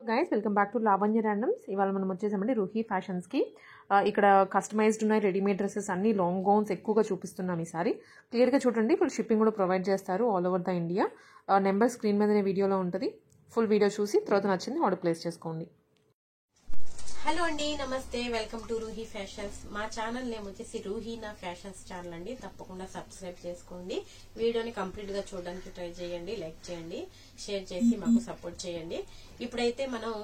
Guys welcome back to Lavanya randoms. ఇవాళ మనం వచ్చేసామండి రూహీ ఫ్యాషన్స్కి. ఇక్కడ కస్టమైజ్డ్ ఉన్నాయి రెడీమేడ్ డ్రెస్సెస్ అన్ని లాంగ్ గౌన్స్ ఎక్కువగా చూపిస్తున్నాం ఈసారి. క్లియర్గా చూడండి, ఫుల్ షిప్పింగ్ కూడా ప్రొవైడ్ చేస్తారు all over the India. Number screen మీదనే వీడియోలో ఉంటుంది. ఫుల్ వీడియో చూసి తర్వాత నచ్చింది ఆర్డర్ ప్లేస్ చేసుకోండి. హలో అండి, నమస్తే, వెల్కమ్ టు రూహీ ఫ్యాషన్స్. మా ఛానల్ నేమ్ వచ్చేసి రూహీనా ఫ్యాషన్స్ ఛానల్ అండి. తప్పకుండా సబ్స్క్రైబ్ చేసుకోండి. వీడియోని కంప్లీట్ గా చూడడానికి ట్రై చేయండి, లైక్ చేయండి, షేర్ చేసి మాకు సపోర్ట్ చేయండి. ఇప్పుడైతే మనం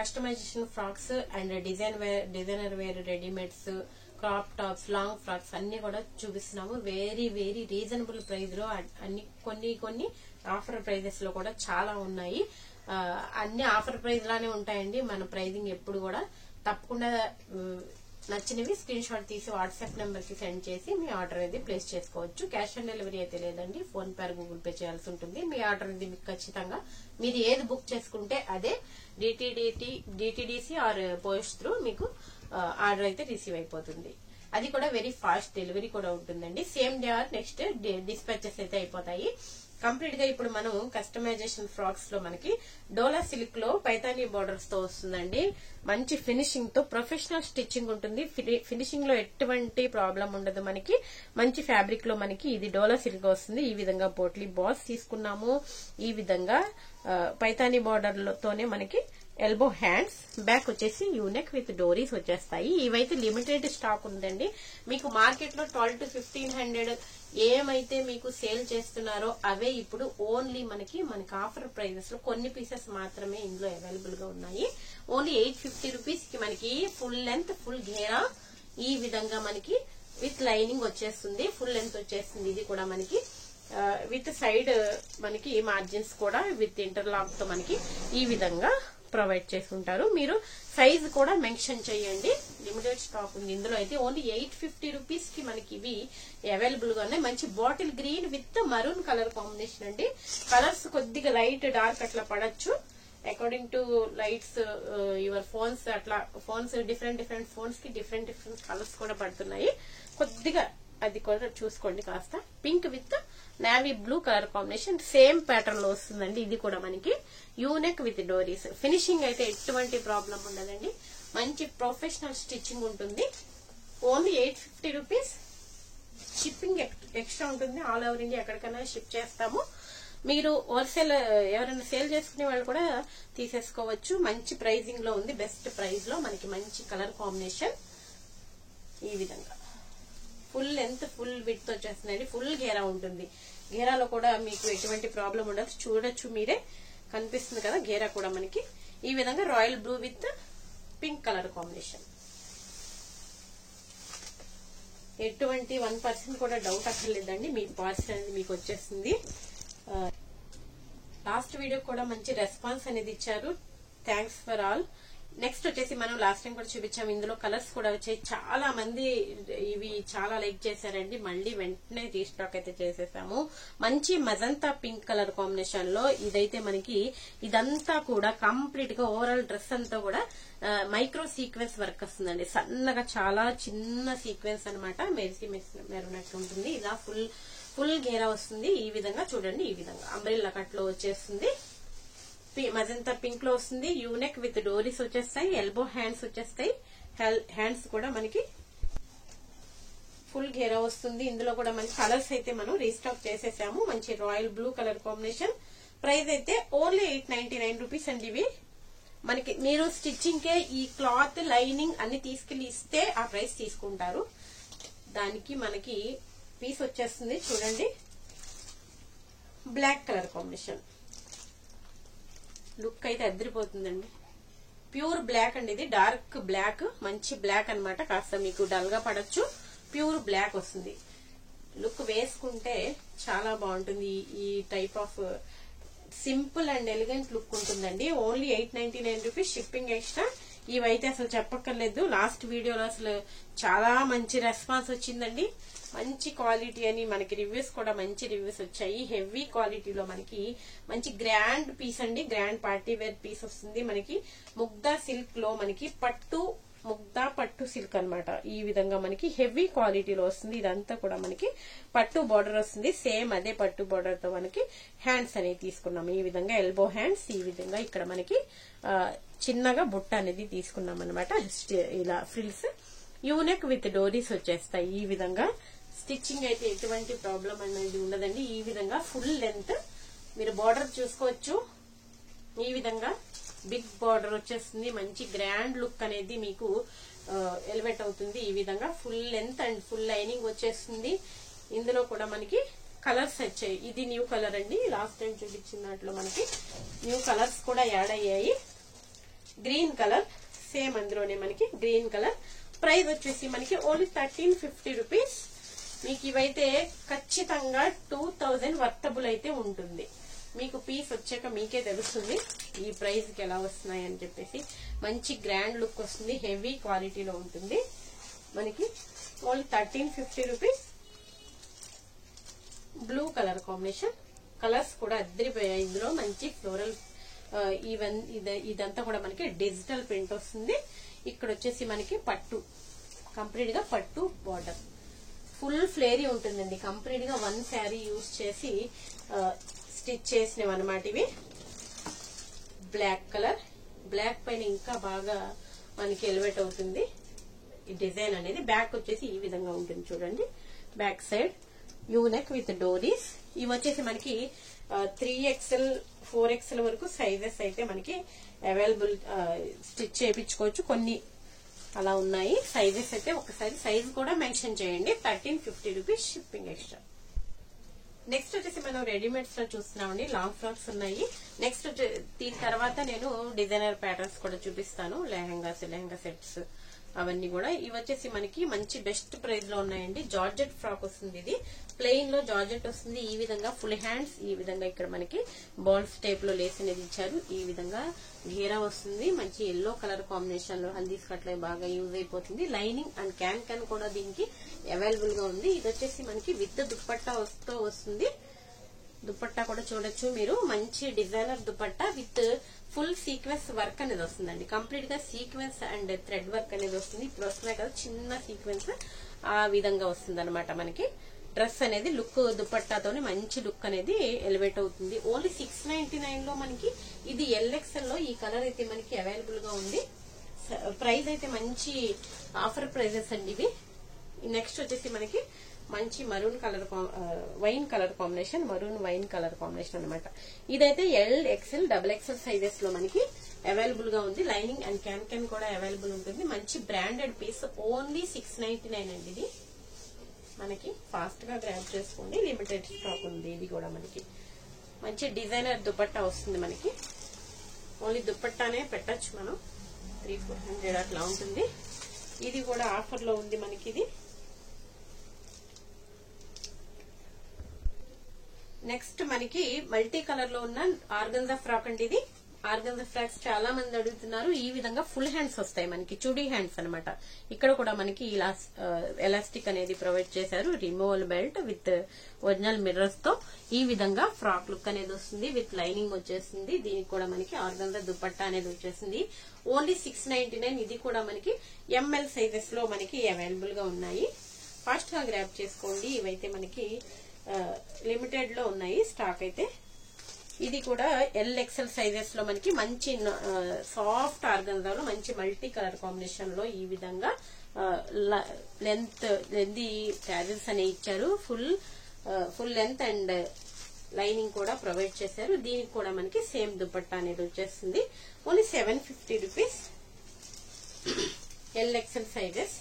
customisation frocks and designer wear readymades, crop tops, long frocks అన్ని కూడా చూపిస్తున్నాము. వెరీ వెరీ రీజనబుల్ ప్రైస్ లో అన్ని కొన్ని ఆఫర్ ప్రైజెస్ లో కూడా చాలా ఉన్నాయి. అన్ని ఆఫర్ ప్రైస్ లానే ఉంటాయండి. మన ప్రైజింగ్ ఎప్పుడు కూడా తప్పకుండా నచ్చినవి స్క్రీన్ షాట్ తీసి వాట్సాప్ నెంబర్ కి సెండ్ చేసి మీ ఆర్డర్ అనేది ప్లేస్ చేసుకోవచ్చు. క్యాష్ ఆన్ డెలివరీ అయితే లేదండి, ఫోన్ పే గూగుల్ పే చేయాల్సి ఉంటుంది. మీ ఆర్డర్ అనేది మీకు ఖచ్చితంగా మీరు ఏది బుక్ చేసుకుంటే అదే డిటిడిసి ఆర్ పోస్ట్ త్రూ మీకు ఆర్డర్ అయితే రిసీవ్ అయిపోతుంది. అది కూడా వెరీ ఫాస్ట్ డెలివరీ కూడా ఉంటుందండి. Same day or next day dispatches అయితే అయిపోతాయి. కంప్లీట్ గా ఇప్పుడు మనం కస్టమైజేషన్ ఫ్రాక్స్ లో మనకి డోలా సిల్క్ లో పైతానీ బోర్డర్స్ తో వస్తుందండి. మంచి ఫినిషింగ్ తో ప్రొఫెషనల్ స్టిచ్చింగ్ ఉంటుంది. ఫినిషింగ్ లో ఎటువంటి ప్రాబ్లం ఉండదు. మనకి మంచి ఫ్యాబ్రిక్ లో మనకి ఇది డోలా సిల్క్ వస్తుంది. ఈ విధంగా పోట్లీ బాల్స్ తీసుకున్నాము. ఈ విధంగా పైతానీ బోర్డర్ తోనే మనకి ఎల్బో హ్యాండ్స్, బ్యాక్ వచ్చేసి యూనెక్ విత్ డోరీస్ వచ్చేస్తాయి. ఇవైతే లిమిటెడ్ స్టాక్ ఉందండి. మీకు మార్కెట్ లో 1200 to 1500 ఏమైతే మీకు సేల్ చేస్తున్నారో అవే ఇప్పుడు ఓన్లీ మనకి ఆఫర్ ప్రైజెస్ లో కొన్ని పీసెస్ మాత్రమే ఇందులో అవైలబుల్ గా ఉన్నాయి. ఓన్లీ 850 రూపీస్ కి మనకి ఫుల్ లెంత్ ఫుల్ ఘేరా ఈ విధంగా మనకి విత్ లైనింగ్ వచ్చేస్తుంది. ఫుల్ లెంత్ వచ్చేస్తుంది. ఇది కూడా మనకి విత్ సైడ్ మనకి మార్జిన్స్ కూడా విత్ ఇంటర్లాక్ తో మనకి ఈ విధంగా ప్రొవైడ్ చేసుకుంటారు. మీరు సైజ్ కూడా మెన్షన్ చేయండి. లిమిటెడ్ స్టాక్ ఉంది. ఇందులో అయితే ఓన్లీ 850 రూపీస్ కి మనకి ఇవి అవైలబుల్ గా ఉన్నాయి. మంచి bottle green with maroon colour combination అండి. కలర్స్ కొద్దిగా లైట్ డార్క్ అట్లా పడచ్చు according to lights your phones. అట్లా ఫోన్స్ డిఫరెంట్ ఫోన్స్ కి డిఫరెంట్ కలర్స్ కూడా పడుతున్నాయి. కొద్దిగా అది కూడా చూసుకోండి. కాస్త pink with navy blue colour combination same pattern లో వస్తుందండి. ఇది కూడా మనకి యూనెక్ విత్ డోరీస్. ఫినిషింగ్ అయితే ఎటువంటి ప్రాబ్లం ఉండదండి. మంచి ప్రొఫెషనల్ స్టిచ్చింగ్ ఉంటుంది. Only 850 rupees. షిప్పింగ్ ఎక్స్ట్రా ఉంటుంది. ఆల్ ఓవర్ ఇండియా ఎక్కడికైనా షిప్ చేస్తాము. మీరు హోల్సేల్ ఎవరైనా సేల్ చేసుకునే వాళ్ళు కూడా తీసేసుకోవచ్చు. మంచి ప్రైజింగ్ లో ఉంది. బెస్ట్ ప్రైస్ లో మనకి మంచి కలర్ కాంబినేషన్. ఈ విధంగా ఫుల్ లెంత్ ఫుల్ విడ్త్ వచ్చేస్తుందండి. ఫుల్ ఘేరా ఉంటుంది. ఘేరాలో కూడా మీకు ఎటువంటి ప్రాబ్లం ఉండదు. చూడొచ్చు మీరే, కనిపిస్తుంది కదా ఘేరా కూడా మనకి ఈ విధంగా royal blue with pink colour combination. ఎటువంటి 1% కూడా డౌట్ అక్కర్లేదండి. మీ పార్సల్ అనేది మీకు వచ్చేస్తుంది. లాస్ట్ వీడియో కూడా మంచి రెస్పాన్స్ అనేది ఇచ్చారు. Thanks for all. నెక్స్ట్ వచ్చేసి మనం లాస్ట్ టైం కూడా చూపించాము. ఇందులో కలర్స్ కూడా వచ్చాయి. చాలా మంది ఇవి చాలా లైక్ చేశారండి. మళ్ళీ వెంటనే రీస్టాక్ అయితే చేసేసాము. మంచి మజంతా పింక్ కలర్ కాంబినేషన్ లో ఇదైతే మనకి ఇదంతా కూడా కంప్లీట్ గా ఓవరాల్ డ్రెస్ అంతా కూడా మైక్రో సీక్వెన్స్ వర్క్ వస్తుందండి. సన్నగా చాలా చిన్న సీక్వెన్స్ అనమాట. మెరునట్టు ఉంటుంది. ఇలా ఫుల్ గేరా వస్తుంది. ఈ విధంగా చూడండి. ఈ విధంగా అంబ్రెల్లా కట్ లో వచ్చేస్తుంది. మజంతా పింక్ లో వస్తుంది. యూనెక్ విత్ డోరీస్ వచ్చేస్తాయి. ఎల్బో హ్యాండ్స్ వచ్చేస్తాయి. హ్యాండ్స్ కూడా మనకి ఫుల్ ఘేరా వస్తుంది. ఇందులో కూడా మంచి కలర్స్ అయితే మనం రీస్టాక్ చేసేసాము. మంచి royal blue colour combination. Price అయితే ఓన్లీ 899 రూపీస్ అండి. ఇవి మనకి మీరు స్టిచ్చింగ్ కే ఈ క్లాత్ లైనింగ్ అన్ని తీసుకెళ్లి ఇస్తే ఆ ప్రైస్ తీసుకుంటారు. దానికి మనకి పీస్ వచ్చేస్తుంది. చూడండి, బ్లాక్ కలర్ కాంబినేషన్. లుక్ అయితే అదిరిపోతుందండి. ప్యూర్ బ్లాక్ అండి. ఇది డార్క్ బ్లాక్, మంచి బ్లాక్ అన్నమాట. కాస్త మీకు డల్ గా పడచ్చు. ప్యూర్ బ్లాక్ వస్తుంది. లుక్ వేసుకుంటే చాలా బాగుంటుంది. ఈ type of simple and elegant look ఉంటుందండి. Only 899 rupees. Shipping extra. ఇవైతే అసలు చెప్పక్కర్లేదు. లాస్ట్ వీడియోలో అసలు చాలా మంచి రెస్పాన్స్ వచ్చిందండి. మంచి క్వాలిటీ అని మనకి రివ్యూస్ కూడా మంచి రివ్యూస్ వచ్చాయి. హెవీ క్వాలిటీలో మనకి మంచి గ్రాండ్ పీస్ అండి. గ్రాండ్ పార్టీ వేర్ పీస్ వస్తుంది. మనకి ముగ్ధా సిల్క్ లో మనకి పట్టు ముగ్ధా పట్టు సిల్క్ అన్నమాట. ఈ విధంగా మనకి హెవీ క్వాలిటీలో వస్తుంది. ఇదంతా కూడా మనకి పట్టు బార్డర్ వస్తుంది. సేమ్ అదే పట్టు బార్డర్ తో మనకి హ్యాండ్స్ అనేవి తీసుకున్నాం. ఈ విధంగా ఎల్బో హ్యాండ్స్. ఈ విధంగా ఇక్కడ మనకి చిన్నగా బుట్ట అనేది తీసుకున్నాం అనమాట. ఇలా ఫ్రిల్స్ యూనెక్ విత్ డోరీస్ వచ్చేస్తాయి. ఈ విధంగా స్టిచ్చింగ్ అయితే ఎటువంటి ప్రాబ్లం అనేది ఉండదండి. ఈ విధంగా ఫుల్ లెంత్ మీరు బార్డర్ చూసుకోవచ్చు. ఈ విధంగా బిగ్ బార్డర్ వచ్చేస్తుంది. మంచి గ్రాండ్ లుక్ అనేది మీకు ఎలివేట్ అవుతుంది. ఈ విధంగా full length and full lining వచ్చేస్తుంది. ఇందులో కూడా మనకి కలర్స్ వచ్చాయి. ఇది న్యూ కలర్ అండి. లాస్ట్ టైం చూపించిన దాంట్లో మనకి న్యూ కలర్స్ కూడా యాడ్ అయ్యాయి. గ్రీన్ కలర్, సేమ్ అందులోనే మనకి గ్రీన్ కలర్. ప్రైస్ వచ్చేసి మనకి ఓన్లీ 1350 రూపీస్. మీకు ఇవైతే ఖచ్చితంగా 2000 వర్తబుల్ అయితే ఉంటుంది. మీకు పీస్ వచ్చాక మీకే తెలుస్తుంది ఈ ప్రైస్ కి ఎలా వస్తున్నాయి అని చెప్పేసి. మంచి గ్రాండ్ లుక్ వస్తుంది. హెవీ క్వాలిటీలో ఉంటుంది. మనకి only 1350 rupees. Blue colour combination. Colours కూడా అద్దరిపోయాయి. ఇందులో మంచి ఫ్లోరల్ ఇదంతా కూడా మనకి డిజిటల్ ప్రింట్ వస్తుంది. ఇక్కడ వచ్చేసి మనకి పట్టు, కంప్లీట్ గా పట్టు బార్డర్, ఫుల్ ఫ్లేరీ ఉంటుందండి. కంప్లీట్ గా వన్ శారీ యూజ్ చేసి స్టిచ్ చేసినవి అనమాట ఇవి. బ్లాక్ కలర్, బ్లాక్ పైన ఇంకా బాగా మనకి ఎలివేట్ అవుతుంది ఈ డిజైన్ అనేది. బ్యాక్ వచ్చేసి ఈ విధంగా ఉంటుంది చూడండి. బ్యాక్ సైడ్ యూనెక్ విత్ డోరీస్. ఇవి వచ్చేసి మనకి 3XL 4XL వరకు సైజెస్ అయితే మనకి అవైలబుల్, స్టిచ్ చేయించుకోవచ్చు. కొన్ని అలా ఉన్నాయి సైజెస్ అయితే. ఒకసారి సైజ్ కూడా మెన్షన్ చేయండి. 1350 రూపీస్ షిప్పింగ్ ఎక్స్ట్రా. నెక్స్ట్ వచ్చేసి మనం రెడీమేడ్స్ లో చూస్తున్నామండి. లాంగ్ ఫ్రాక్స్ ఉన్నాయి. నెక్స్ట్ దీని తర్వాత నేను డిజైనర్ ప్యాటర్న్స్ కూడా చూపిస్తాను. లెహంగా సెట్స్ అవన్నీ కూడా. ఇవి వచ్చేసి మనకి మంచి బెస్ట్ ప్రైస్ లో ఉన్నాయండి. జార్జెట్ ఫ్రాక్ వస్తుంది. ఇది ప్లెయిన్ లో జార్జెట్ వస్తుంది. ఈ విధంగా ఫుల్ హ్యాండ్స్. ఈ విధంగా ఇక్కడ మనకి బాల్స్ టైప్ లో లేస్ అనేది ఇచ్చారు. ఈ విధంగా ఘేరా వస్తుంది. మంచి ఎల్లో కలర్ కాంబినేషన్ లో హల్దీస్ కట్ల బాగా యూజ్ అయిపోతుంది. లైనింగ్ అండ్ క్యాన్ కూడా దీనికి అవైలబుల్ గా ఉంది. ఇది వచ్చేసి మనకి విత్ దుపట్టా వస్తుంది. దుపట్టా కూడా చూడొచ్చు మీరు. మంచి designer dupatta with full sequence work అనేది వస్తుందండి. కంప్లీట్ గా సీక్వెన్స్ అండ్ థ్రెడ్ వర్క్ అనేది వస్తుంది. ఇప్పుడు వస్తున్నాయి కదా చిన్న సీక్వెన్స్, ఆ విధంగా వస్తుంది అనమాట. మనకి డ్రెస్ అనేది లుక్ దుపట్టాతోనే మంచి లుక్ అనేది ఎలివేట్ అవుతుంది. ఓన్లీ 699 లో మనకి ఇది LXL లో ఈ కలర్ అయితే మనకి అవైలబుల్ గా ఉంది. ప్రైస్ అయితే మంచి ఆఫర్ ప్రైజెస్ అండి ఇవి. నెక్స్ట్ వచ్చేసి మనకి మంచి maroon colour, wine colour combination, maroon wine colour combination అనమాట. ఇదైతే LXL XXL సైజెస్ లో మనకి అవైలబుల్ గా ఉంది. లైనింగ్ అండ్ క్యాన్ కూడా అవైలబుల్ ఉంటుంది. మంచి బ్రాండెడ్ పీస్. ఓన్లీ 699 అండి ఇది. మనకి ఫాస్ట్ గా గ్రాబ్ చేసుకోండి. లిమిటెడ్ స్టాక్ ఉంది. ఇది కూడా మనకి మంచి డిజైనర్ దుపట్టా వస్తుంది. మనకి ఓన్లీ దుపట్టానే పెట్టచ్చు మనం. 300-400 అట్లా ఉంటుంది. ఇది కూడా ఆఫర్ లో ఉంది మనకి. ఇది నెక్స్ట్ మనకి మల్టీ కలర్ లో ఉన్న ఆర్గంజా ఫ్రాక్ అండి. ఇది ఆర్గంజా ఫ్రాక్స్ చాలా మంది అడుగుతున్నారు. ఈ విధంగా ఫుల్ హ్యాండ్స్ వస్తాయి మనకి, చుడీ హ్యాండ్స్ అనమాట. ఇక్కడ కూడా మనకి ఇలా ఎలాస్టిక్ అనేది ప్రొవైడ్ చేశారు. Removal belt with original mirrors తో ఈ విధంగా ఫ్రాక్ లుక్ అనేది వస్తుంది. విత్ లైనింగ్ వచ్చేస్తుంది. దీనికి కూడా మనకి ఆర్గంజా దుపట్టా అనేది వచ్చేసింది. ఓన్లీ 699. ఇది కూడా మనకి ML సైజెస్ లో మనకి అవైలబుల్ గా ఉన్నాయి. ఫాస్ట్ గా గ్రాబ్ చేసుకోండి. ఇవైతే మనకి లిమిటెడ్ లో ఉన్నాయి స్టాక్ అయితే. ఇది కూడా LXL సైజెస్ లో మనకి మంచి సాఫ్ట్ ఆర్గంజాలో మంచి మల్టీ కలర్ కాంబినేషన్ లో ఈ విధంగా లెంత్ ట్యాజిల్స్ అనేవి ఇచ్చారు. ఫుల్ లెంత్ అండ్ లైనింగ్ కూడా ప్రొవైడ్ చేశారు. దీనికి కూడా మనకి సేమ్ దుపట్టా అనేది వచ్చేస్తుంది. Only 750 rupees. LXL sizes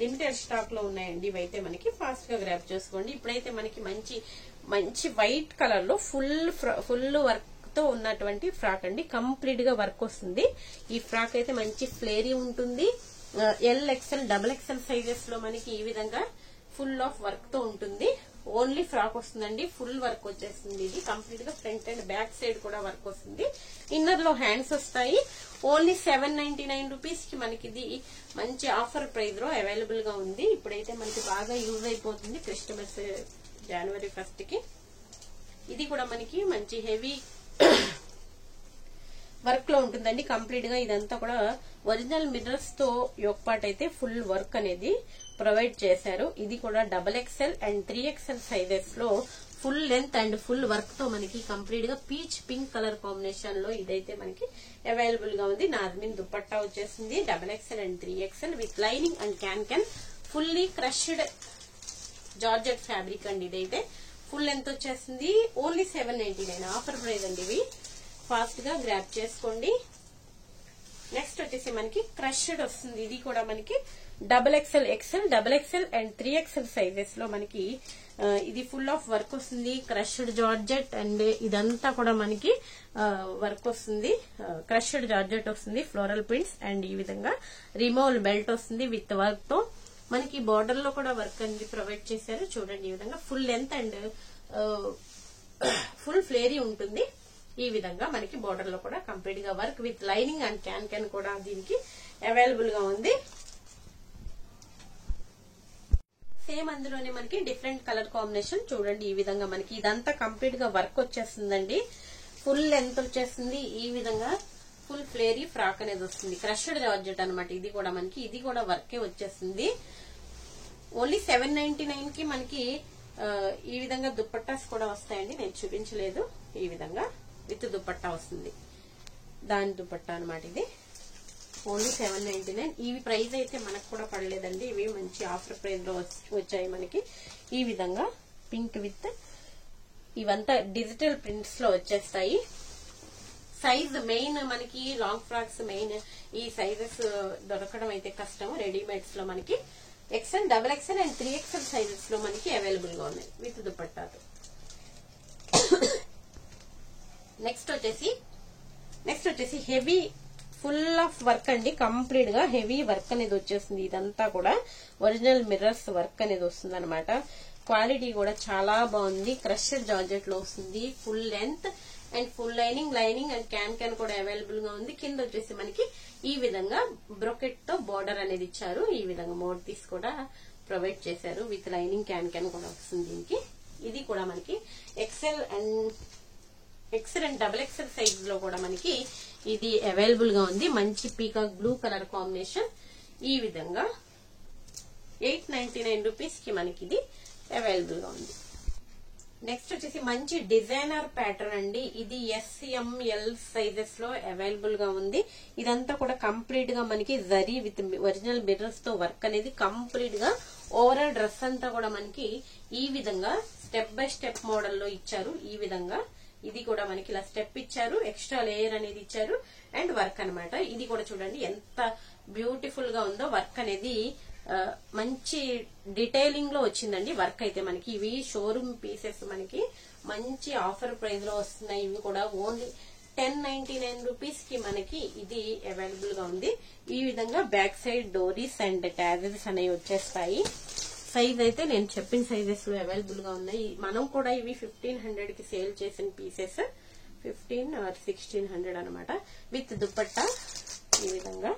limited stock లో ఉన్నాయండి. ఇవైతే మనకి ఫాస్ట్ గా గ్రాబ్ చేసుకోండి. ఇప్పుడైతే మనకి మంచి వైట్ కలర్ లో ఫుల్ వర్క్ తో ఉన్నటువంటి ఫ్రాక్ అండి. కంప్లీట్ గా వర్క్ వస్తుంది. ఈ ఫ్రాక్ అయితే మంచి ఫ్లేరీ ఉంటుంది. LXL XXL సైజెస్ లో మనకి ఈ విధంగా ఫుల్ ఆఫ్ వర్క్ తో ఉంటుంది. ఓన్లీ ఫ్రాక్ వస్తుందండి. ఫుల్ వర్క్ వచ్చేస్తుంది. ఇది కంప్లీట్ గా ఫ్రంట్ అండ్ బ్యాక్ సైడ్ కూడా వర్క్ వస్తుంది. ఇన్నర్ లో హ్యాండ్స్ వస్తాయి. ఓన్లీ 799 రూపీస్ కి మనకి ఇది మంచి ఆఫర్ ప్రైస్ లో అవైలబుల్ గా ఉంది. ఇప్పుడైతే మనకి బాగా యూజ్ అయిపోతుంది క్రిస్టమస్ జనవరి 1st కి. ఇది కూడా మనకి మంచి హెవీ వర్క్ లో ఉంటుందండి కంప్లీట్ గా. ఇదంతా కూడా ఒరిజినల్ మిర్రర్స్ తో యోక్ పార్ట్ అయితే ఫుల్ వర్క్ అనేది ప్రొవైడ్ చేశారు. ఇది కూడా XXL అండ్ 3XL సైజెస్ లో full length and full work తో మనకి కంప్లీట్ గా పీచ్ పింక్ కలర్ కాంబినేషన్ లో ఇదైతే మనకి అవైలబుల్ గా ఉంది. నాజ్మిన్ దుపట్టా వచ్చేసింది XXL and 3XL with lining and can fully crushed georgette fabric అండి. ఇదైతే ఫుల్ లెంత్ వచ్చేసింది. ఓన్లీ 799 ఆఫర్ ప్రైస్ అండి. ఇవి ఫాస్ట్ గా గ్రాప్ చేసుకోండి. నెక్స్ట్ వచ్చేసి మనకి క్రష్డ్ వస్తుంది. ఇది కూడా మనకి XXL, XXL and 3XL sizes లో మనకి ఇది ఫుల్ ఆఫ్ వర్క్ వస్తుంది. క్రష్డ్ జార్జెట్ అండ్ ఇదంతా కూడా మనకి వర్క్ వస్తుంది. క్రష్డ్ జార్జెట్ వస్తుంది, ఫ్లోరల్ ప్రింట్స్ అండ్ ఈ విధంగా రిమూవల్ బెల్ట్ వస్తుంది విత్ వర్క్ తో. మనకి బార్డర్ లో కూడా వర్క్ అనేది ప్రొవైడ్ చేశారు. చూడండి ఈ విధంగా ఫుల్ లెంత్ అండ్ ఫుల్ ఫ్లేరీ ఉంటుంది. ఈ విధంగా మనకి బార్డర్ లో కూడా కంప్లీట్ గా work with lining and can కూడా దీనికి అవైలబుల్ గా ఉంది. సేమ్ అందులోనే మనకి డిఫరెంట్ కలర్ కాంబినేషన్ చూడండి. ఈ విధంగా మనకి ఇదంతా కంప్లీట్ గా వర్క్ వచ్చేస్తుందండి. ఫుల్ లెంత్ వచ్చేస్తుంది. ఈ విధంగా ఫుల్ ఫ్లేరీ ఫ్రాక్ అనేది వస్తుంది. క్రష్డ్ జార్జెట్ అనమాట. ఇది కూడా మనకి ఇది కూడా వర్కే వచ్చేస్తుంది. ఓన్లీ 799 కి మనకి ఈ విధంగా దుపట్టాస్ కూడా వస్తాయండి. నేను చూపించలేదు. ఈ విధంగా విత్ దుపట్టా వస్తుంది. దాని దుపట్టా అనమాట. ఇది ఓన్లీ 799. ఇవి ప్రైస్ అయితే మనకు కూడా పడలేదండి. ఇవి మంచి ఆఫర్ ప్రైస్ లో వచ్చాయి మనకి. ఈ విధంగా పింక్ విత్ ఇవంతా డిజిటల్ ప్రింట్స్ లో వచ్చేస్తాయి. సైజ్ మెయిన్ మనకి లాంగ్ ఫ్రాక్స్ మెయిన్ ఈ సైజెస్ దొరకడం అయితే కష్టం. రెడీమేడ్స్ లో మనకి XL, XXL and 3XL sizes లో మనకి అవైలబుల్ గా ఉన్నాయి విత్ దుపట్టాతో. నెక్స్ట్ వచ్చేసి హెవీ ఫుల్ ఆఫ్ వర్క్ అండి. కంప్లీట్ గా హెవీ వర్క్ అనేది వచ్చేస్తుంది. ఇదంతా కూడా ఒరిజినల్ మిర్రర్స్ వర్క్ అనేది వస్తుంది అనమాట. క్వాలిటీ కూడా చాలా బాగుంది. క్రష్డ్ జార్జెట్ లో వస్తుంది. Full length and full lining and can కూడా అవైలబుల్ గా ఉంది. కింద వచ్చేసి మనకి ఈ విధంగా బ్రొకెట్ తో బార్డర్ అనేది ఇచ్చారు. ఈ విధంగా మోర్తీస్ కూడా ప్రొవైడ్ చేశారు విత్ లైనింగ్ క్యాన్ కూడా వస్తుంది దీనికి. ఇది కూడా మనకి XL అండ్ XXL సైజ్ లో కూడా మనకి ఇది అవైలబుల్ గా ఉంది. మంచి పీకాక్ బ్లూ కలర్ కాంబినేషన్. ఈ విధంగా 899 రూపీస్ కి మనకి ఇది అవైలబుల్ గా ఉంది. నెక్స్ట్ వచ్చేసి మంచి డిజైనర్ ప్యాటర్న్ అండి. ఇది SML సైజెస్ లో అవైలబుల్ గా ఉంది. ఇదంతా కూడా కంప్లీట్ గా మనకి జరీ విత్ ఒరిజినల్ మిర్రర్స్ తో వర్క్ అనేది కంప్లీట్ గా ఓవరాల్ డ్రెస్ అంతా కూడా మనకి ఈ విధంగా స్టెప్ బై స్టెప్ మోడల్ లో ఇచ్చారు. ఈ విధంగా ఇది కూడా మనకి ఇలా స్టెప్ ఇచ్చారు. ఎక్స్ట్రా లేయర్ అనేది ఇచ్చారు అండ్ వర్క్ అనమాట. ఇది కూడా చూడండి ఎంత బ్యూటిఫుల్ గా ఉందో. వర్క్ అనేది మంచి డీటెయిలింగ్ లో వచ్చిందండి. వర్క్ అయితే మనకి ఇవి షోరూమ్ పీసెస్ మనకి మంచి ఆఫర్ ప్రైస్ లో వస్తున్నాయి. ఇవి కూడా ఓన్లీ 1099 రూపీస్ కి మనకి ఇది అవైలబుల్ గా ఉంది. ఈ విధంగా బ్యాక్ సైడ్ డోరీస్ అండ్ ట్యాజెస్ అనేవి వచ్చేస్తాయి. సైజ్ అయితే నేను చెప్పిన సైజెస్ లో అవైలబుల్ గా ఉన్నాయి. మనం కూడా ఇవి 1500 కి సేల్ చేసిన పీసెస్ 15 or 1600 అనమాట. విత్ దుపట్టా ఈ విధంగా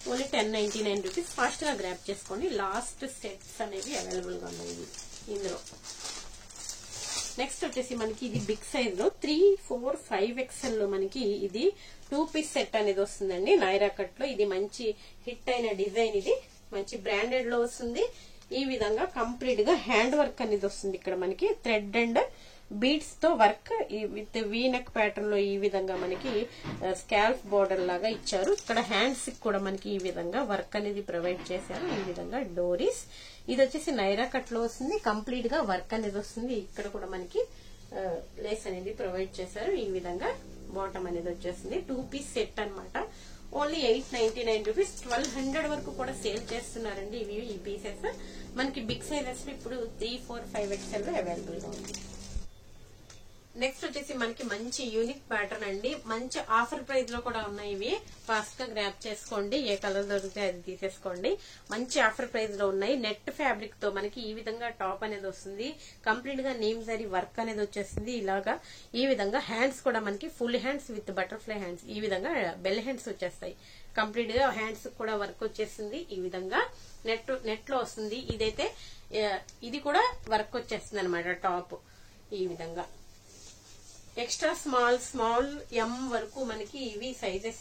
ఓన్లీ 1099 రూపీస్. ఫాస్ట్ గా గ్రాప్ చేసుకోండి. లాస్ట్ సెట్స్ అనేవి అవైలబుల్ గా ఉన్నాయి ఇందులో. నెక్స్ట్ వచ్చేసి మనకి ఇది బిగ్ సైజ్ లో 3, 4, 5XL లో మనకి ఇది 2 పీస్ సెట్ అనేది వస్తుందండి. నైరా కట్ లో ఇది మంచి హిట్ అయిన డిజైన్. ఇది మంచి బ్రాండెడ్ లో వస్తుంది. ఈ విధంగా కంప్లీట్ గా హ్యాండ్ వర్క్ అనేది వస్తుంది. ఇక్కడ మనకి థ్రెడ్ అండ్ బీడ్స్ తో work with V neck pattern లో ఈ విధంగా మనకి స్కాల్ఫ్ బోర్డర్ లాగా ఇచ్చారు. ఇక్కడ హ్యాండ్స్ కూడా మనకి ఈ విధంగా వర్క్ అనేది ప్రొవైడ్ చేశారు. ఈ విధంగా డోరీస్. ఇది వచ్చేసి నైరా కట్ లో వస్తుంది. కంప్లీట్ గా వర్క్ అనేది వస్తుంది. ఇక్కడ కూడా మనకి లేస్ అనేది ప్రొవైడ్ చేశారు. ఈ విధంగా బాటమ్ అనేది వచ్చేస్తుంది. 2 పీస్ సెట్ అనమాట. Only 899 rupees. 1200 వరకు కూడా సేల్ చేస్తున్నారండి ఇవి ఈ పీసెస్. మనకి బిగ్ సైజెస్ ఇప్పుడు 3, 4, 5XL అవైలబుల్ గా ఉంది. నెక్స్ట్ వచ్చేసి మనకి మంచి యూనిక్ ప్యాటర్న్ అండి. మంచి ఆఫర్ ప్రైస్ లో కూడా ఉన్నాయి ఇవి. ఫాస్ట్ గా గ్రాప్ చేసుకోండి. ఏ కలర్ దొరికితే అది తీసేసుకోండి. మంచి ఆఫర్ ప్రైస్ లో ఉన్నాయి. నెట్ ఫ్యాబ్రిక్ తో మనకి ఈ విధంగా టాప్ అనేది వస్తుంది. కంప్లీట్ గా నీమ్ జరీ వర్క్ అనేది వచ్చేస్తుంది. ఇలాగా ఈ విధంగా హ్యాండ్స్ కూడా మనకి full hands with butterfly hands. ఈ విధంగా బెల్ హ్యాండ్స్ వచ్చేస్తాయి. కంప్లీట్ గా హ్యాండ్స్ కూడా వర్క్ వచ్చేస్తుంది. ఈ విధంగా నెట్ లో వస్తుంది. ఇదైతే ఇది కూడా వర్క్ వచ్చేస్తుంది అనమాట టాప్. ఈ విధంగా ఎక్స్ట్రా స్మాల్ ఎం వరకు మనకి ఇవి సైజెస్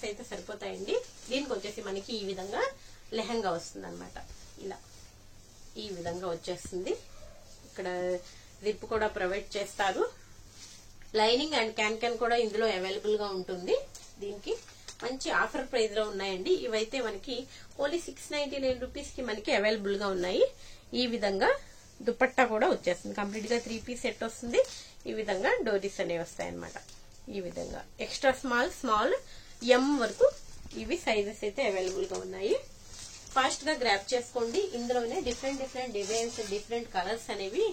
అయితే సరిపోతాయండి. దీనికి వచ్చేసి మనకి ఈ విధంగా లెహంగా వస్తుంది అనమాట. ఇలా ఈ విధంగా వచ్చేస్తుంది. ఇక్కడ జిప్ కూడా ప్రొవైడ్ చేస్తారు. లైనింగ్ అండ్ క్యాన్ కూడా ఇందులో అవైలబుల్ గా ఉంటుంది. దీనికి మంచి ఆఫర్ ప్రైస్ లో ఉన్నాయండి. ఇవైతే మనకి ఓన్లీ 699 రూపీస్ కి మనకి అవైలబుల్ గా ఉన్నాయి. ఈ విధంగా దుపట్టా కూడా వచ్చేస్తుంది. కంప్లీట్ గా 3 పీస్ సెట్ వస్తుంది. ఈ విధంగా డోరీస్ అనేవి వస్తాయి అనమాట. ఈ విధంగా ఎక్స్ట్రా స్మాల్ ఎం వరకు ఇవి సైజెస్ అయితే అవైలబుల్ గా ఉన్నాయి. ఫాస్ట్ గా గ్రాప్ చేసుకోండి. ఇందులోనే డిఫరెంట్ డిజైన్స్, డిఫరెంట్ కలర్స్ అనేవి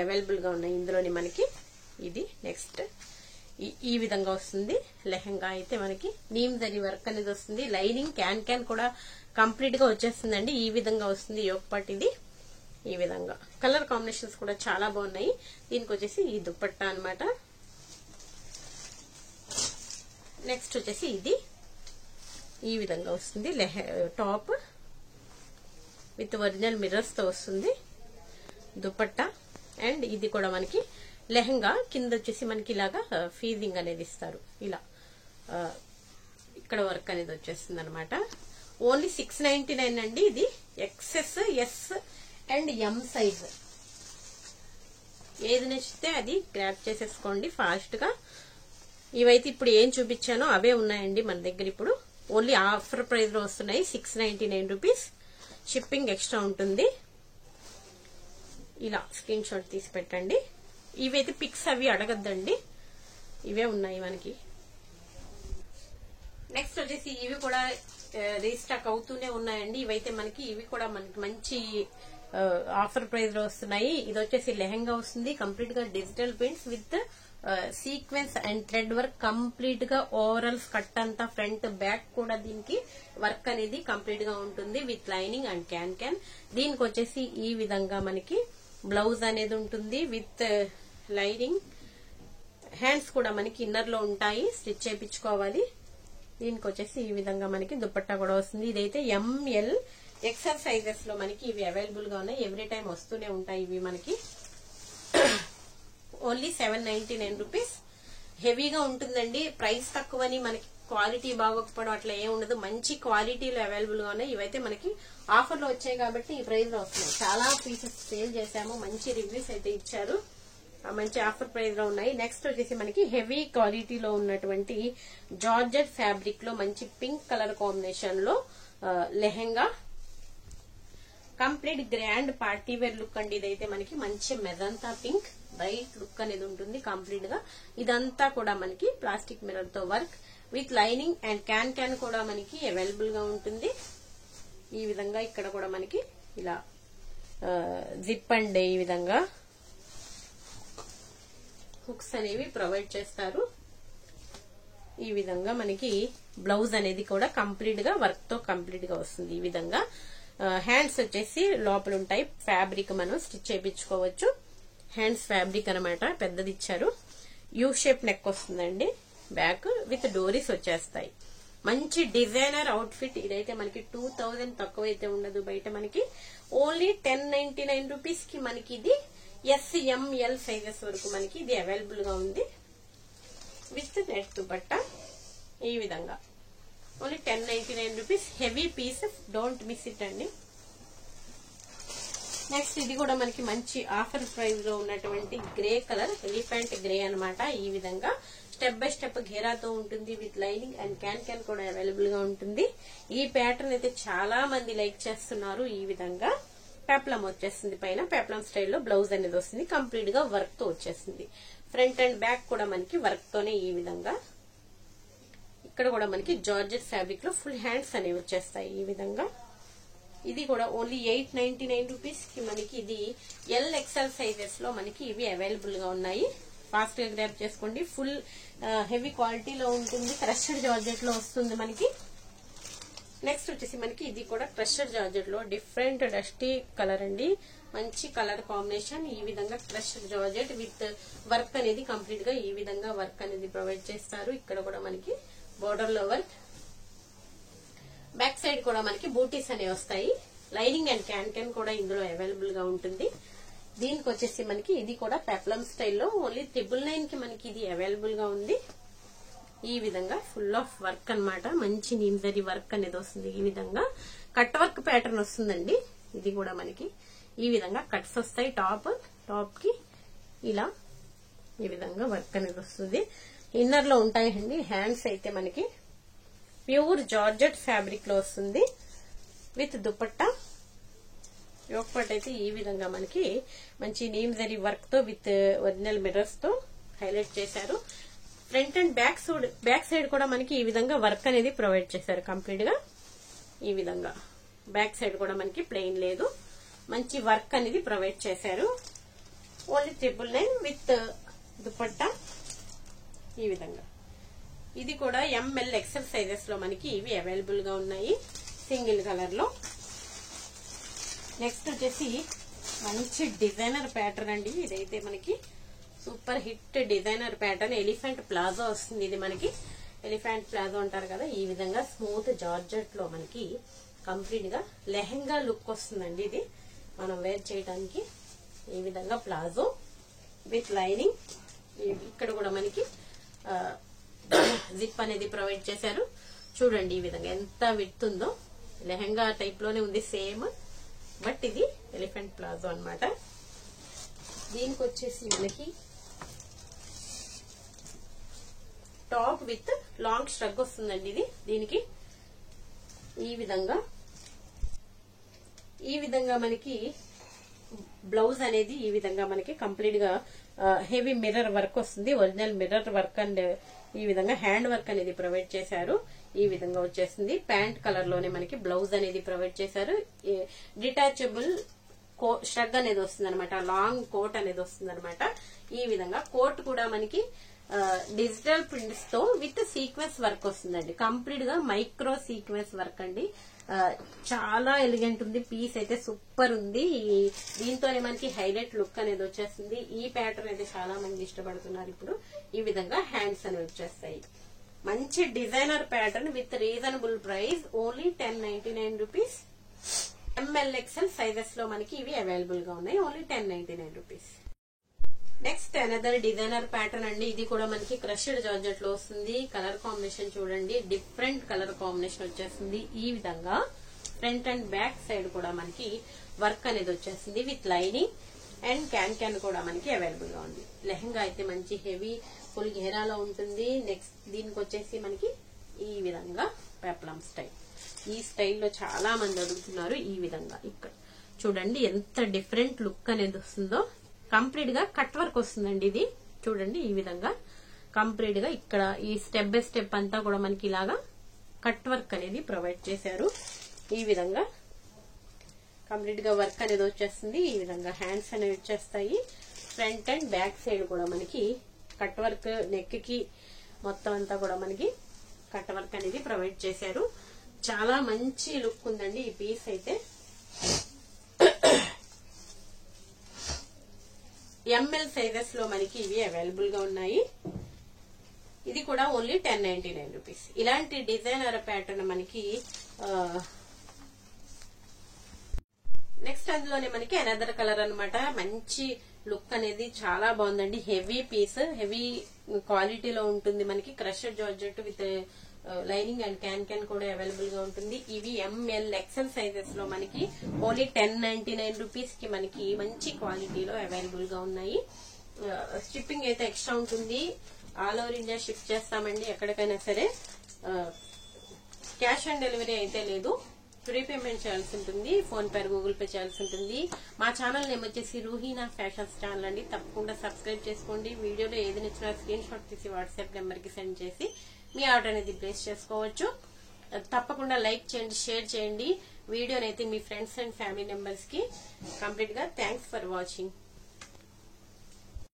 అవైలబుల్ గా ఉన్నాయి. ఇందులోనే మనకి ఇది నెక్స్ట్ ఈ విధంగా వస్తుంది. లెహంగా అయితే మనకి నీమ్ జరీ వర్క్ అనేది వస్తుంది. లైనింగ్ క్యాన్ కూడా కంప్లీట్ గా వచ్చేస్తుందండి. ఈ విధంగా వస్తుంది యోక్ పార్ట్. ఇది ఈ విధంగా కలర్ కాంబినేషన్స్ కూడా చాలా బాగున్నాయి. దీనికి వచ్చేసి ఈ దుపట్టా అన్నమాట. నెక్స్ట్ వచ్చేసి ఇది ఈ విధంగా వస్తుంది. టాప్ విత్ ఒరిజినల్ మిర్రర్స్ తో వస్తుంది దుపట్టా. అండ్ ఇది కూడా మనకి లెహంగా కింద వచ్చేసి మనకి ఇలాగా ఫీజింగ్ అనేది ఇస్తారు. ఇలా ఇక్కడ వర్క్ అనేది వచ్చేస్తుంది అనమాట. ఓన్లీ 699 అండి. ఇది XS S and M size. ఏది నచ్చితే అది గ్రాబ్ చేసేసుకోండి ఫాస్ట్ గా. ఇవైతే ఇప్పుడు ఏం చూపించానో అవే ఉన్నాయండి మన దగ్గర. ఇప్పుడు ఓన్లీ ఆఫర్ ప్రైస్ లో వస్తున్నాయి. 699 రూపీస్. షిప్పింగ్ ఎక్స్ట్రా ఉంటుంది. ఇలా స్క్రీన్ షాట్ తీసి పెట్టండి. ఇవైతే పిక్స్ అవి అడగద్దండి. ఇవే ఉన్నాయి మనకి. నెక్స్ట్ వచ్చేసి ఇవి కూడా రీస్టాక్ అవుతూనే ఉన్నాయండి. ఇవైతే మనకి ఇవి కూడా మనకి మంచి ఆఫర్ ప్రైస్ లో వస్తున్నాయి. ఇది వచ్చేసి లెహంగా వస్తుంది. కంప్లీట్ గా digital prints with sequence and thread work. Complete గా ఓవరాల్ కట్ అంతా ఫ్రంట్ బ్యాక్ కూడా దీనికి వర్క్ అనేది కంప్లీట్ గా ఉంటుంది విత్ లైనింగ్ అండ్ క్యాన్. దీనికి వచ్చేసి ఈ విధంగా మనకి బ్లౌజ్ అనేది ఉంటుంది విత్ లైనింగ్. హ్యాండ్స్ కూడా మనకి ఇన్నర్ లో ఉంటాయి, స్టిచ్ చేయించుకోవాలి. దీనికి వచ్చేసి ఈ విధంగా మనకి దుపట్టా కూడా వస్తుంది. ఇదైతే ఎంఎల్ ఎక్సెల్ సైజెస్ లో మనకి ఇవి అవైలబుల్ గా ఉన్నాయి. ఎవ్రీ టైం వస్తూనే ఉంటాయి ఇవి మనకి. Only 799 rupees. హెవీగా ఉంటుందండి. ప్రైస్ తక్కువని మనకి క్వాలిటీ బాగోకపోవడం అట్లా ఏం ఉండదు. మంచి క్వాలిటీలో అవైలబుల్ గా ఉన్నాయి. ఇవైతే మనకి ఆఫర్ లో వచ్చాయి కాబట్టి ఈ ప్రైస్ లో వస్తున్నాయి. చాలా పీసెస్ సేల్ చేశాము. మంచి రివ్యూస్ అయితే ఇచ్చారు. మంచి ఆఫర్ ప్రైస్ లో ఉన్నాయి. నెక్స్ట్ వచ్చేసి మనకి హెవీ క్వాలిటీలో ఉన్నటువంటి జార్జెట్ ఫ్యాబ్రిక్ లో మంచి పింక్ కలర్ కాంబినేషన్ లో lehenga. Complete grand party wear look అండి. ఇదైతే మనకి మంచి మెజంతా పింక్ బ్రైట్ లుక్ అనేది ఉంటుంది కంప్లీట్ గా. ఇదంతా కూడా మనకి ప్లాస్టిక్ మిర్రర్ తో work with lining and can కూడా మనకి అవైలబుల్ గా ఉంటుంది. ఈ విధంగా ఇక్కడ కూడా మనకి ఇలా జిప్ అండ్ ఈ విధంగా హుక్స్ అనేవి ప్రొవైడ్ చేస్తారు. ఈ విధంగా మనకి బ్లౌజ్ అనేది కూడా కంప్లీట్ గా వర్క్ తో కంప్లీట్ గా వస్తుంది. ఈ విధంగా హ్యాండ్స్ వచ్చేసి లోపల ఉంటాయి. ఫ్యాబ్రిక్ మనం స్టిచ్ చేయించుకోవచ్చు. హ్యాండ్స్ ఫ్యాబ్రిక్ అనమాట, పెద్దది ఇచ్చారు. యూ షేప్ నెక్ వస్తుందండి. బ్యాక్ విత్ డోరీస్ వచ్చేస్తాయి. మంచి డిజైనర్ అవుట్ ఫిట్. ఇదైతే మనకి 2000 తక్కువ అయితే ఉండదు బయట. మనకి ఓన్లీ 1099 రూపీస్ కి మనకి ఇది ఎస్ఎంఎల్ సైజెస్ వరకు మనకి ఇది అవైలబుల్ గా ఉంది విత్ నెట్ దుపట్టా. ఈ విధంగా only 1099 rupees. Heavy piece, don't miss it అండి. నెక్స్ట్ ఇది కూడా మనకి మంచి ఆఫర్ ప్రైస్ లో ఉన్నటువంటి గ్రే కలర్ ఎలిఫెంట్ గ్రే అన్నమాట. ఈ విధంగా స్టెప్ బై స్టెప్ ఘేరాతో ఉంటుంది విత్ లైనింగ్ అండ్ క్యాన్ కూడా అవైలబుల్ గా ఉంటుంది. ఈ ప్యాటర్న్ అయితే చాలా మంది లైక్ చేస్తున్నారు. ఈ విధంగా పెప్లం వచ్చేస్తుంది. పైన పెప్లం స్టైల్లో బ్లౌజ్ అనేది వస్తుంది. కంప్లీట్ గా వర్క్ తో వచ్చేస్తుంది. ఫ్రంట్ అండ్ బ్యాక్ కూడా మనకి వర్క్ తోనే ఈ విధంగా. ఇక్కడ కూడా మనకి జార్జెట్ ఫ్యాబ్రిక్ లో ఫుల్ హ్యాండ్స్ అనేవి వచ్చేస్తాయి. ఈ విధంగా ఇది కూడా ఓన్లీ 899 రూపీస్ కి మనకి ఇది ఎల్ ఎక్స్ఎల్ సైజెస్ లో మనకి ఇవి అవైలబుల్ గా ఉన్నాయి. ఫాస్ట్ గా గ్రాబ్ చేసుకోండి. ఫుల్ హెవీ క్వాలిటీలో ఉంటుంది. క్రష్డ్ జార్జెట్ లో వస్తుంది మనకి. నెక్స్ట్ వచ్చేసి మనకి ఇది కూడా క్రష్డ్ జార్జెట్ లో డిఫరెంట్ డస్టీ కలర్ అండి. మంచి కలర్ కాంబినేషన్. ఈ విధంగా క్రష్డ్ జార్జెట్ విత్ వర్క్ అనేది కంప్లీట్ గా ఈ విధంగా వర్క్ అనేది ప్రొవైడ్ చేస్తారు. ఇక్కడ కూడా మనకి బోర్డర్ లో వర్క్. బ్యాక్ సైడ్ కూడా మనకి బూటీస్ అనేవి వస్తాయి. లైనింగ్ అండ్ క్యాన్ కూడా ఇందులో అవైలబుల్ గా ఉంటుంది. దీనికి వచ్చేసి మనకి ఇది కూడా పెప్లమ్ స్టైల్లో ఓన్లీ 999 కి మనకి ఇది అవైలబుల్ గా ఉంది. ఈ విధంగా ఫుల్ ఆఫ్ వర్క్ అన్నమాట. మంచి నీమ్జరీ వర్క్ అనేది వస్తుంది. ఈ విధంగా కట్ వర్క్ ప్యాటర్న్ వస్తుందండి. ఇది కూడా మనకి ఈ విధంగా కట్స్ వస్తాయి. టాప్ కి ఇలా ఈ విధంగా వర్క్ అనేది వస్తుంది. ఇన్నర్ లో ఉంటాయండి. హ్యాండ్స్ అయితే మనకి ప్యూర్ జార్జెట్ ఫ్యాబ్రిక్ లో వస్తుంది విత్ దుపట్టా. యోక్ పార్ట్ అయితే ఈ విధంగా మనకి మంచి నీమ్జరీ వర్క్ తో విత్ ఒరిజినల్ మిర్రర్స్ తో హైలైట్ చేశారు. ఫ్రంట్ అండ్ బ్యాక్ సైడ్ కూడా మనకి ఈ విధంగా వర్క్ అనేది ప్రొవైడ్ చేశారు కంప్లీట్ గా. ఈ విధంగా బ్యాక్ సైడ్ కూడా మనకి ప్లెయిన్ లేదు, మంచి వర్క్ అనేది ప్రొవైడ్ చేశారు. Only 999 with dupatta. ఈ విధంగా ఇది కూడా ML XL సైజెస్ లో మనకి ఇవి అవైలబుల్ గా ఉన్నాయి సింగిల్ కలర్ లో. నెక్స్ట్ వచ్చేసి మంచి డిజైనర్ ప్యాటర్న్ అండి. ఇదైతే మనకి super hit designer pattern. Elephant palazzo వస్తుంది. ఇది మనకి ఎలిఫెంట్ ప్లాజో అంటారు కదా. ఈ విధంగా స్మూత్ జార్జెట్ లో మనకి కంప్లీట్ గా లెహెంగా లుక్ వస్తుందండి. ఇది మనం వేర్ చేయడానికి ఈ విధంగా ప్లాజో విత్ లైనింగ్. ఇక్కడ కూడా మనకి జిప్ అనేది ప్రొవైడ్ చేశారు. చూడండి ఈ విధంగా ఎంత విడ్త్ ఉందో. లెహెంగా టైప్ లోనే ఉంది సేమ్, బట్ ఇది ఎలిఫెంట్ ప్లాజో అన్నమాట. దీనికి వచ్చేసి మనకి టాప్ విత్ లాంగ్ స్ట్రగ్ వస్తుందండి. ఇది దీనికి ఈ విధంగా మనకి బ్లౌజ్ అనేది ఈ విధంగా మనకి కంప్లీట్ గా హెవీ మిర్రర్ వర్క్ వస్తుంది. ఒరిజినల్ మిర్రర్ వర్క్ అండ్ ఈ విధంగా హ్యాండ్ వర్క్ అనేది ప్రొవైడ్ చేశారు. ఈ విధంగా వచ్చేసింది. ప్యాంట్ కలర్ లోనే మనకి బ్లౌజ్ అనేది ప్రొవైడ్ చేశారు. డిటాచబుల్ స్ట్రగ్ అనేది వస్తుంది అనమాట. లాంగ్ కోట్ అనేది వస్తుంది అనమాట. ఈ విధంగా కోట్ కూడా మనకి డిజిటల్ ప్రింట్స్ తో విత్ సీక్వెన్స్ వర్క్ వస్తుందండి. కంప్లీట్ గా మైక్రో సీక్వెన్స్ వర్క్ అండి. చాలా ఎలిగెంట్ ఉంది. పీస్ అయితే సూపర్ ఉంది. దీంతోనే మనకి హైలైట్ లుక్ అనేది వచ్చేస్తుంది. ఈ ప్యాటర్న్ అయితే చాలా మంది ఇష్టపడుతున్నారు ఇప్పుడు. ఈ విధంగా హ్యాండ్స్ అనేవి వచ్చేస్తాయి. మంచి designer pattern with reasonable price only 1099 rupees. ML XL sizes లో మనకి ఇవి అవైలబుల్ గా ఉన్నాయి. Only 1099 rupees. Next another designer pattern అండి. ఇది కూడా మనకి క్రష్డ్ జార్జెట్ లో వస్తుంది. కలర్ కాంబినేషన్ చూడండి, డిఫరెంట్ కలర్ కాంబినేషన్ వచ్చేస్తుంది. ఈ విధంగా ఫ్రంట్ అండ్ బ్యాక్ సైడ్ కూడా మనకి వర్క్ అనేది వచ్చేస్తుంది విత్ లైనింగ్ అండ్ క్యాన్ కూడా మనకి అవైలబుల్ గా ఉంది. లెహంగా అయితే మంచి హెవీ ఫుల్ ఘేరాలో ఉంటుంది. నెక్స్ట్ దీనికి వచ్చేసి మనకి ఈ విధంగా పెప్లమ్ స్టైల్. ఈ స్టైల్లో చాలా మంది అడుగుతున్నారు. ఈ విధంగా ఇక్కడ చూడండి ఎంత డిఫరెంట్ లుక్ అనేది వస్తుందో. కంప్లీట్ గా కట్ వర్క్ వస్తుందండి. ఇది చూడండి ఈ విధంగా కంప్లీట్ గా ఇక్కడ ఈ స్టెప్ బై స్టెప్ అంతా కూడా మనకి ఇలాగా కట్ వర్క్ అనేది ప్రొవైడ్ చేశారు. ఈ విధంగా కంప్లీట్ గా వర్క్ అనేది వచ్చేస్తుంది. ఈ విధంగా హ్యాండ్స్ అనేవి వచ్చేస్తాయి. ఫ్రంట్ అండ్ బ్యాక్ సైడ్ కూడా మనకి కట్ వర్క్, నెక్ కి మొత్తం అంతా కూడా మనకి కట్ వర్క్ అనేది ప్రొవైడ్ చేశారు. చాలా మంచి లుక్ ఉందండి ఈ పీస్ అయితే. ML సైజెస్ లో మనకి ఇవి అవైలబుల్ గా ఉన్నాయి. ఇది కూడా ఓన్లీ 1099 రూపీస్. ఇలాంటి డిజైనర్ ప్యాటర్న్ మనకి నెక్స్ట్ అందులోనే మనకి అనదర్ కలర్ అన్నమాట. మంచి లుక్ అనేది చాలా బాగుందండి. హెవీ పీస్, హెవీ క్వాలిటీలో ఉంటుంది మనకి. Crushed georgette with lining and can కూడా అవైలబుల్ గా ఉంటుంది. ఇవి ML XL సైజెస్ లో మనకి ఓన్లీ 1099 రూపీస్ కి మనకి మంచి క్వాలిటీలో అవైలబుల్ గా ఉన్నాయి. షిప్పింగ్ అయితే ఎక్స్ట్రా ఉంటుంది. ఆల్ ఓవర్ ఇండియా షిప్ చేస్తామండి ఎక్కడికైనా సరే. క్యాష్ ఆన్ డెలివరీ అయితే లేదు. ప్రీపేమెంట్ చేయాల్సి ఉంటుంది. ఫోన్ పే, గూగుల్ పే చేయాల్సి ఉంటుంది. మా ఛానల్ నేమ్ వచ్చేసి రూహీనా ఫ్యాషన్స్ ఛానల్ అండి. తప్పకుండా సబ్స్క్రైబ్ చేసుకోండి. వీడియోలో ఏది నచ్చినా స్క్రీన్ షాట్ తీసి వాట్సాప్ నెంబర్ కి సెండ్ చేసి మీ ఆర్డర్ అనేది ప్లేస్ చేసుకోవచ్చు. తప్పకుండా లైక్ చేయండి, షేర్ చేయండి. వీడియోనైతే మీ ఫ్రెండ్స్ అండ్ ఫ్యామిలీ మెంబర్స్ కి కంప్లీట్ గా థ్యాంక్స్ ఫర్ వాచింగ్.